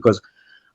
because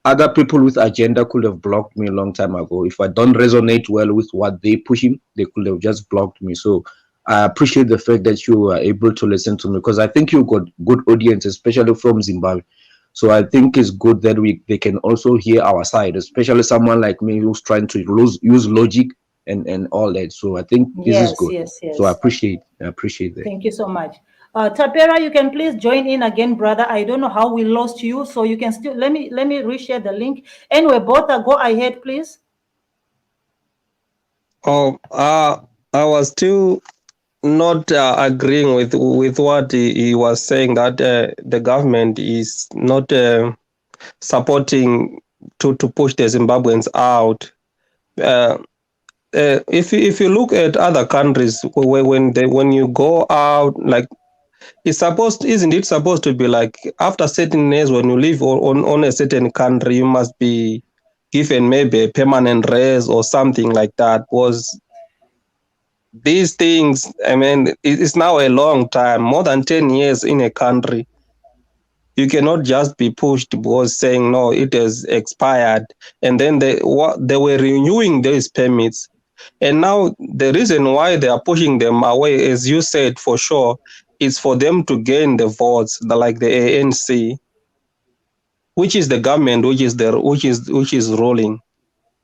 other people with agenda could have blocked me a long time ago. If I don't resonate well with what they pushing, they could have just blocked me. So I appreciate the fact that you are able to listen to me, because I think you got good audience, especially from Zimbabwe. So I think it's good that they can also hear our side, especially someone like me who's trying to use logic and all that. So I think this is Yes, good. yes, So I yes. appreciate that. Thank you so much. Tapera, you can please join in again, brother. I don't know how we lost you, so you can still let me reshare the link. Anyway, both go ahead, please. Oh, I was still not agreeing with what he was saying, that the government is not supporting to push the Zimbabweans out. Uh, if you look at other countries, when you go out, like, isn't it supposed to be like after certain years, when you live on a certain country, you must be given maybe a permanent res or something like that? Was these things, I mean, it's now a long time, more than 10 years in a country. You cannot just be pushed because saying no, it has expired, and then they were renewing these permits. And now the reason why they are pushing them away, as you said, for sure, is for them to gain the votes, like the ANC, which is the government, which is ruling.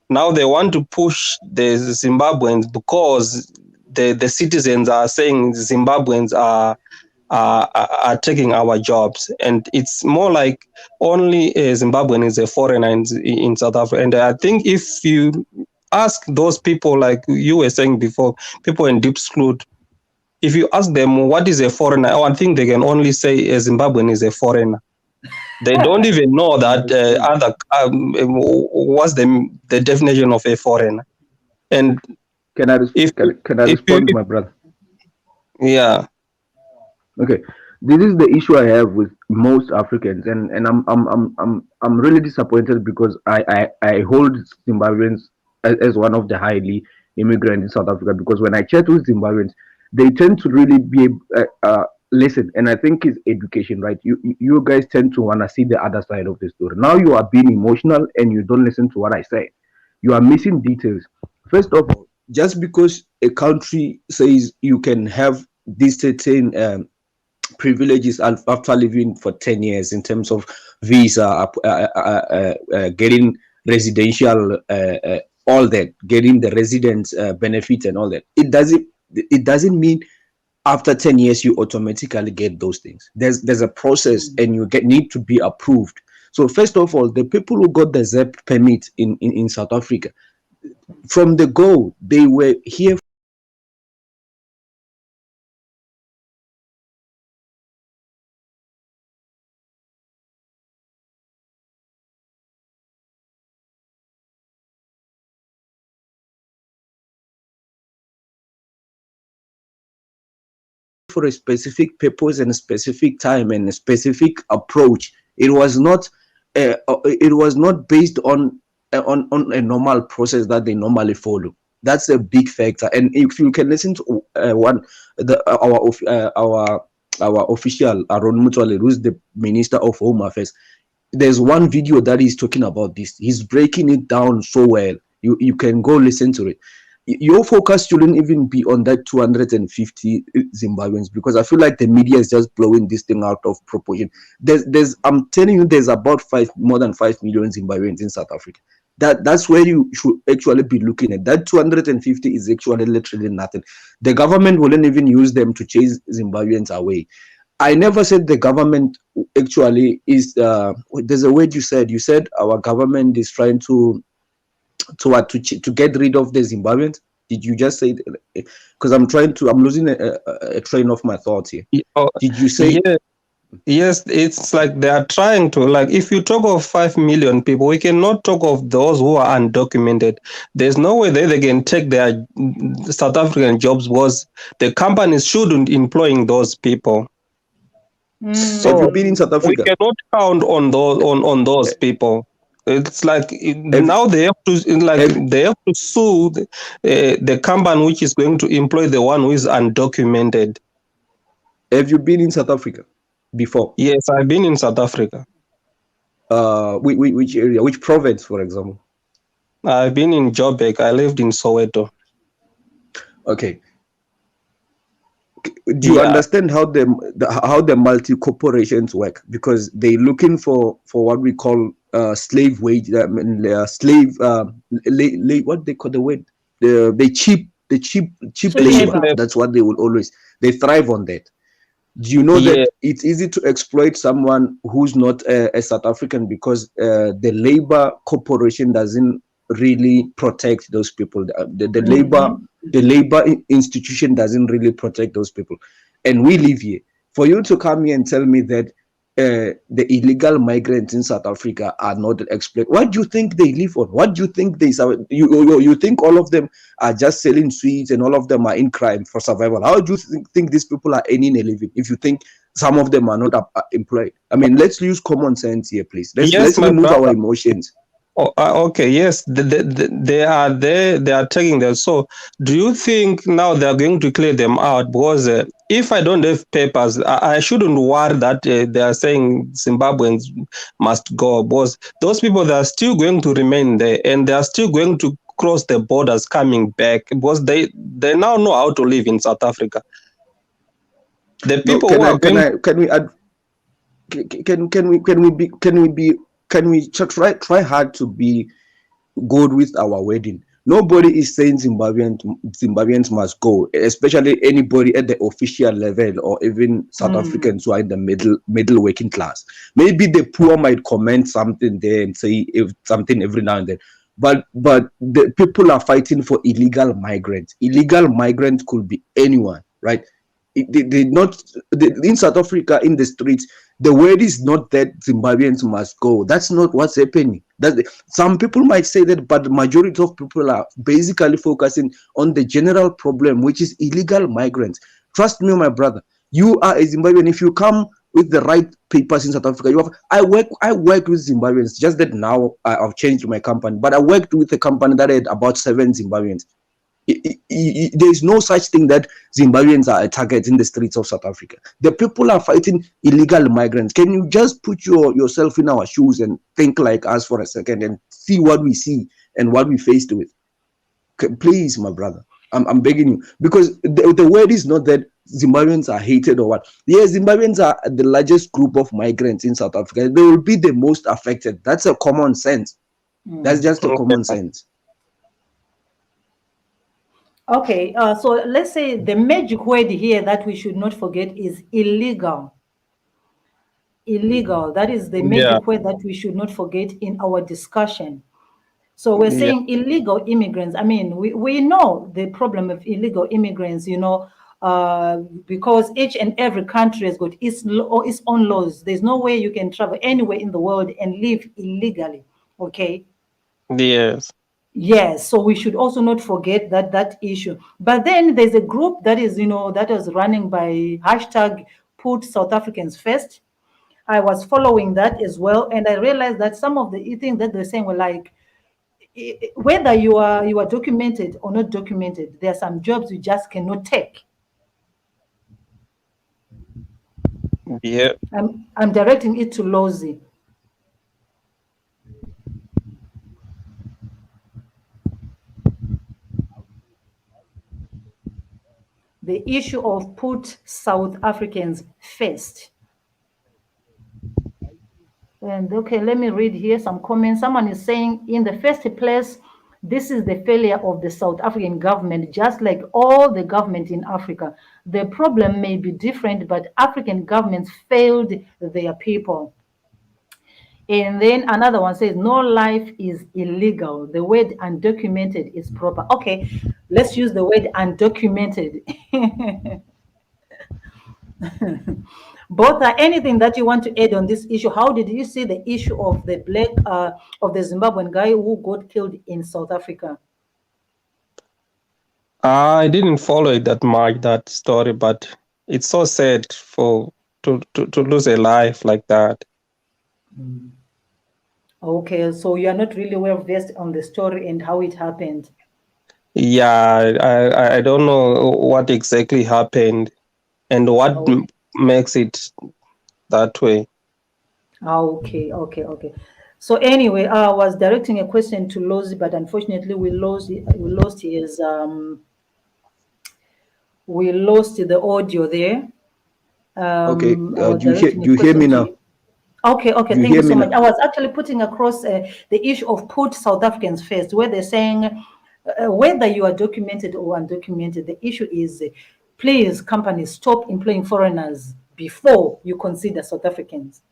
Now they want to push the Zimbabweans because the citizens are saying Zimbabweans are taking our jobs, and it's more like only a Zimbabwean is a foreigner in South Africa. And I think if you ask those people, like you were saying before, people in deep screwed, if you ask them what is a foreigner, I think they can only say a Zimbabwean is a foreigner. They don't even know that what's the definition of a foreigner. And Can I if can I if you, respond, my brother? yeah. Okay, this is the issue I have with most Africans, and I'm really disappointed because I hold Zimbabweans as one of the highly immigrant in South Africa, because when I chat with Zimbabweans, they tend to really be listen, and I think it's education, right? You guys tend to want to see the other side of the story. Now you are being emotional and you don't listen to what I say. You are missing details. First of all, just because a country says you can have this certain privileges after living for 10 years in terms of visa, getting residential, all that, getting the residence benefit and all that. It doesn't mean after 10 years you automatically get those things. There's a process, and you need to be approved. So first of all, the people who got the ZEP permit in South Africa, from the go, they were here for a specific purpose and a specific time and a specific approach. It was not based on a normal process that they normally follow. That's a big factor. And if you can listen to our official Aaron Mutwale, who's the Minister of Home Affairs, there's one video that he's talking about this. He's breaking it down so well. You can go listen to it. Your focus shouldn't even be on that 250 Zimbabweans, because I feel like the media is just blowing this thing out of proportion. I'm telling you, there's about more than 5 million Zimbabweans in South Africa. That's where you should actually be looking at. That 250 is actually literally nothing. The government wouldn't even use them to chase Zimbabweans away. I never said the government actually is. There's a word you said. You said our government is trying to get rid of the Zimbabweans. Did you just say? Because I'm losing a train of my thoughts here. Oh, Did you say? yeah, yes, it's like they are trying to, like, if you talk of 5 million people, we cannot talk of those who are undocumented. There's no way they can take their South African jobs, because the companies shouldn't employing those people. Have you So been in South we Africa? cannot count on those people. It's like now they have to sue the company which is going to employ the one who is undocumented. Have you been in South Africa before? Yes, I've been in South Africa. which area, which province, for example? I've been in Joburg. I lived in Soweto. Okay. Do you Yeah, understand how the multi corporations work? Because they're looking for what we call slave wage, slave what they call the word, the cheap Cheap cheap labor. labor. labor. That's what they will always, they thrive on that. Do you know Yeah, that it's easy to exploit someone who's not a South African, because the labor corporation doesn't really protect those people. The labor institution doesn't really protect those people, and we live here. For you to come here and tell me that the illegal migrants in South Africa are not exploited, what do you think they live on? What do you think you think all of them are just selling sweets and all of them are in crime for survival? How do you think these people are earning a living if you think some of them are not employed? I mean, let's use common sense here, please. yes, Let's my remove our brother. emotions. Oh, okay, yes, they are there. They are taking them. So, do you think now they are going to clear them out? Because if I don't have papers, I shouldn't worry that they are saying Zimbabweans must go. Because those people, they are still going to remain there, and they are still going to cross the borders coming back, because they now know how to live in South Africa. The No, people who are going, can we add, can we try hard to be good with our wedding? Nobody is saying Zimbabweans must go, especially anybody at the official level, or even South Africans who are in the middle working class. Maybe the poor might comment something there and say something every now and then. But the people are fighting for illegal migrants. Illegal migrants could be anyone, right? They not in South Africa, in the streets. The word is not that Zimbabweans must go. That's not what's happening. That some people might say that, but the majority of people are basically focusing on the general problem, which is illegal migrants. Trust me, my brother. You are a Zimbabwean. If you come with the right papers in South Africa, you have. I worked with Zimbabweans. Just that now I've changed my company, but I worked with a company that had about 7 Zimbabweans. There's no such thing that Zimbabweans are a target in the streets of South Africa. The people are fighting illegal migrants. Can you just put yourself in our shoes and think like us for a second and see what we see and what we faced with? Please, my brother, I'm begging you, because the word is not that Zimbabweans are hated or what. Yes, Zimbabweans are the largest group of migrants in South Africa. They will be the most affected. That's a common sense. That's just a common sense. Okay, so let's say the magic word here that we should not forget is illegal. Illegal. That is the yeah, magic word that we should not forget in our discussion. So we're yeah, saying illegal immigrants. I mean, we know the problem of illegal immigrants, because each and every country has got its own laws. There's no way you can travel anywhere in the world and live illegally. Okay. yes, Yes, so we should also not forget that issue. But then there's a group that is, that was running by hashtag Put South Africans First. I was following that as well, and I realized that some of the things that they're saying were like, whether you are documented or not documented, there are some jobs you just cannot take. yeah. I'm directing it to Lozi. The issue of put South Africans first. And okay, let me read here some comments. Someone is saying, in the first place, this is the failure of the South African government, just like all the government in Africa. The problem may be different, but African governments failed their people. And then another one says, no life is illegal. The word undocumented is proper. Okay, let's use the word undocumented. Both are anything that you want to add on this issue? How did you see the issue of the of the Zimbabwean guy who got killed in South Africa? I didn't follow it that much, that story, but it's so sad to lose a life like that. Okay, so you are not really well versed on the story and how it happened. Yeah, I don't know what exactly happened and what Oh, makes it that way. Okay. So anyway, I was directing a question to Lozi, but unfortunately we lost the audio there. Okay, I was do you hear directing a me question to now? you. Okay, Do you thank hear you me so much. now? I was actually putting across the issue of put South Africans first, where they're saying whether you are documented or undocumented, the issue is please, companies, stop employing foreigners before you consider South Africans.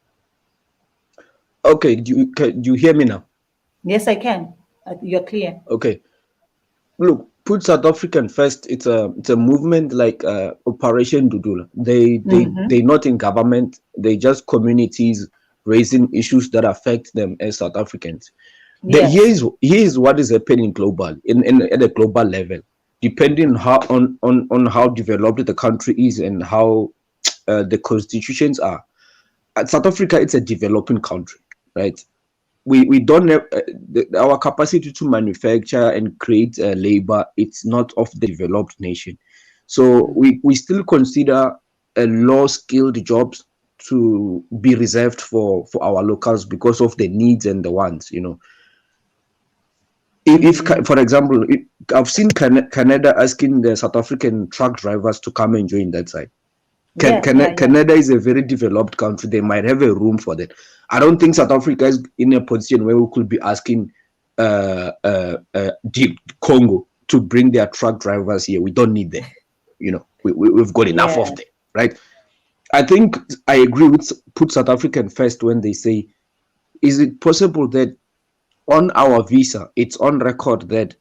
Okay, do you hear me now? Yes, I can. You're clear. Okay, look, put South African first. It's a movement like Operation Dudula. They not in government. They just communities raising issues that affect them as South Africans. Yes. Here is what is happening global in at a global level, depending on how developed the country is and how the constitutions are. South Africa, it's a developing country, right? We don't have our capacity to manufacture and create labor. It's not of the developed nation, so we still consider low skilled jobs to be reserved for our locals because of the needs and the wants, if for example, I've seen Canada asking the South African truck drivers to come and join that side. Yeah. Canada is a very developed country. They might have a room for that. I don't think South Africa is in a position where we could be asking deep Congo to bring their truck drivers here. We don't need them. We've got enough Yeah. of them, right? I think I agree with put South African first when they say, is it possible that on our visa, it's on record that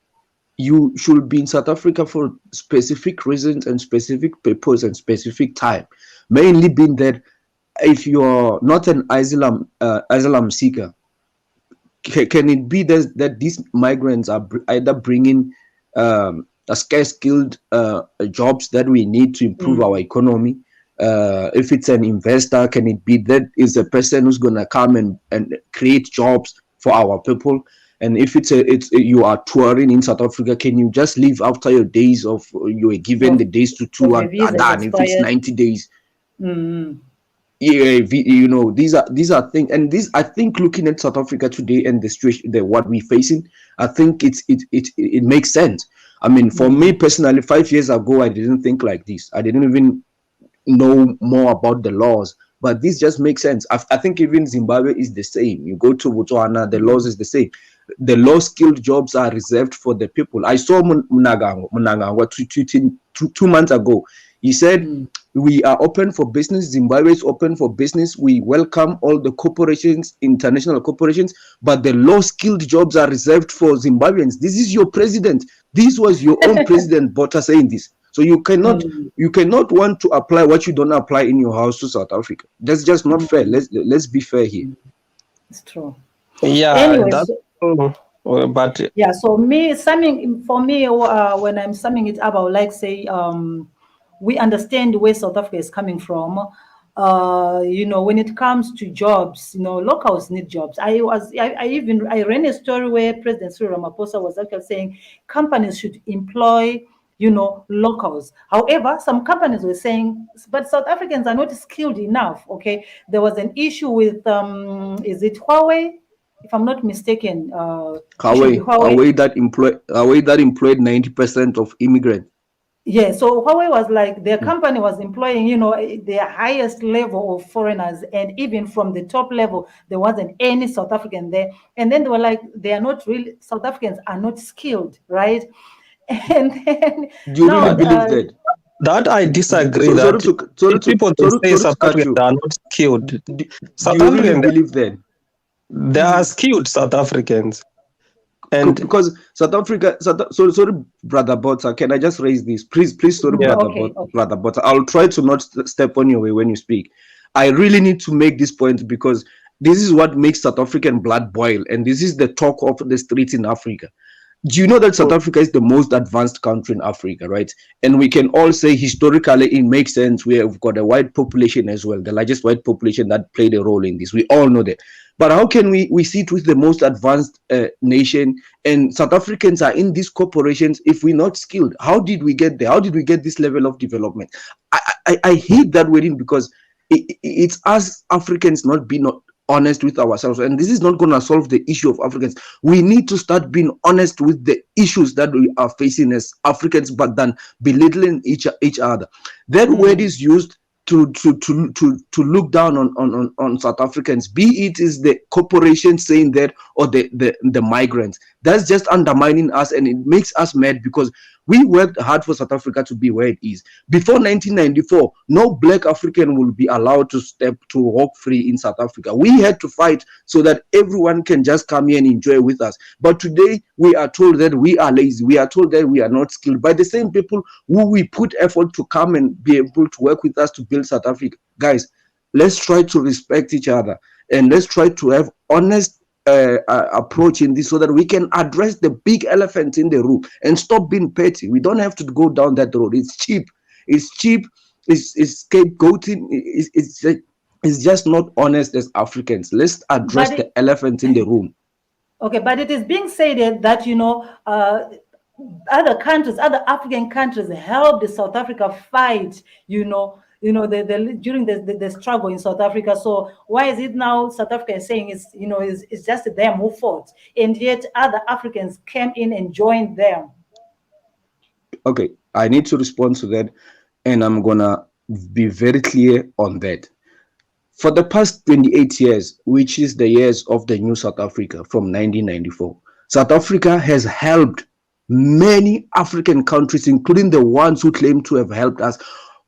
you should be in South Africa for specific reasons and specific purpose and specific time. Mainly being that if you're not an asylum seeker, can it be that these migrants are either bringing a scarce skilled jobs that we need to improve our economy? If it's an investor, can it be that is a person who's going to come and create jobs for our people? And if you are touring in South Africa, can you just leave after your days of you were given Of, the days to of tour a are visa is done? If it's expired. 90 days, Mm. yeah, these are things. And this, I think, looking at South Africa today and the situation, what we're facing, I think it makes sense. I mean, for me personally, 5 years ago, I didn't think like this. I didn't even know more about the laws, but this just makes sense. I think even Zimbabwe is the same. You go to Botswana, the laws is the same. The low skilled jobs are reserved for the people. I saw Mnangagwa tweeting 2 months ago. He said, we are open for business. Zimbabwe is open for business. We welcome all the corporations, international corporations, but the low skilled jobs are reserved for Zimbabweans. This is your president. This was your own president, Botha, saying this. So you cannot want to apply what you don't apply in your house to South Africa. That's just not fair. Let's be fair here. It's true. Yeah, Anyways, that's true. But yeah. So when I'm summing it up, I would like say we understand where South Africa is coming from. When it comes to jobs, locals need jobs. I ran a story where President Cyril Ramaphosa was actually saying companies should employ locals. However, some companies were saying, but South Africans are not skilled enough. Okay, there was an issue with is it Huawei? If I'm not mistaken, Huawei that employed 90% of immigrants. Yeah, so Huawei was like their company was employing, their highest level of foreigners, and even from the top level, there wasn't any South African there. And then they were like, South Africans are not skilled, right? And then Do you really believe that? that I disagree. People they say sorry to South cut Africans you. are not skilled. Do South you really Africans, believe that? they are skilled South Africans. And because South Africa, sorry, Brother Botha, can I just raise this? Please, sorry, yeah. Brother Botha. I'll try to not step on your way when you speak. I really need to make this point because this is what makes South African blood boil, and this is the talk of the streets in Africa. Do you know that South Africa is the most advanced country in Africa, right? And we can all say historically it makes sense. We've got a white population as well, the largest white population that played a role in this. We all know that. But how can we sit with the most advanced nation and South Africans are in these corporations if we're not skilled? How did we get there? How did we get this level of development? I hate that wording because it's us Africans not being honest with ourselves. And this is not going to solve the issue of Africans. We need to start being honest with the issues that we are facing as Africans, but then belittling each other. That word is used to look down on South Africans, be it is the corporation saying that or the migrants. That's just undermining us, and it makes us mad because we worked hard for South Africa to be where it is. Before 1994, no black African will be allowed to walk free in South Africa. We had to fight so that everyone can just come here and enjoy with us. But today, we are told that we are lazy. We are told that we are not skilled by the same people who we put effort to come and be able to work with us to build South Africa. Guys, let's try to respect each other, and let's try to have honest approach in this so that we can address the big elephant in the room and stop being petty. We don't have to go down that road. It's cheap. It's scapegoating. It's just not honest as Africans. Let's address the elephant in the room. Okay, but it is being said that, you know, other countries, other African countries helped South Africa fight, during the struggle in South Africa. So why is it now South Africa is saying it's just them who fought, and yet other Africans came in and joined them? Okay, I need to respond to that, and I'm gonna be very clear on that. For the past 28 years, which is the years of the new South Africa from 1994, South Africa has helped many African countries, including the ones who claim to have helped us,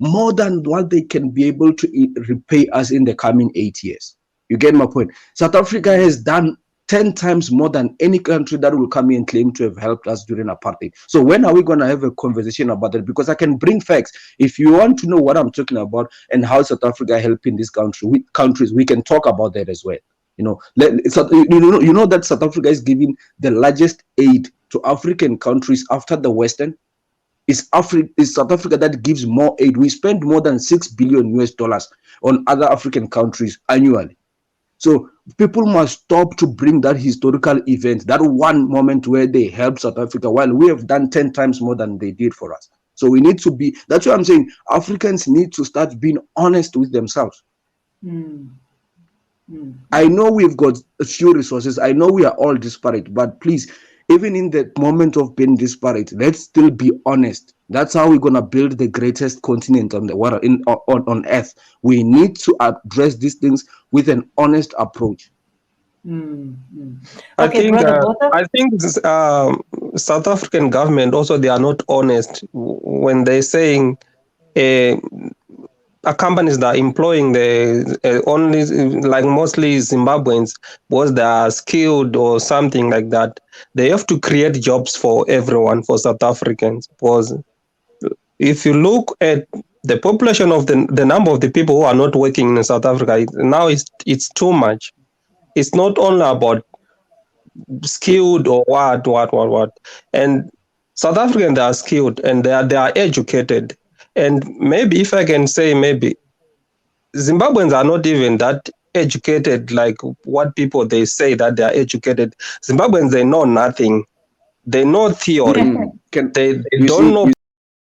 more than what they can be able to repay us in the coming 8 years. You get my point? South Africa has done 10 times more than any country that will come in and claim to have helped us during apartheid. So when are we going to have a conversation about that? Because I can bring facts. If you want to know what I'm talking about and how South Africa helping this countries, we can talk about that as well. You know that South Africa is giving the largest aid to African countries after the Western. It's South Africa that gives more aid. We spend more than $6 billion on other African countries annually. So people must stop to bring that historical event, that one moment where they helped South Africa, while we have done 10 times more than they did for us. So we need to be, that's what I'm saying, Africans need to start being honest with themselves. I know we've got a few resources. I know we are all disparate, but please, even in the moment of being disparate, let's still be honest. That's how we're going to build the greatest continent on the world, on earth. We need to address these things with an honest approach. I think South African government also, they are not honest when they're saying companies that are employing the only, like mostly Zimbabweans, because they are skilled or something like that. They have to create jobs for everyone, for South Africans. Because if you look at the population of the number of the people who are not working in South Africa, now it's too much. It's not only about skilled or what. And South Africans, they are skilled and they are educated. And maybe, if I can say, maybe Zimbabweans are not even that educated like what people they say that they are educated. Zimbabweans, they know nothing. They know theory. They don't know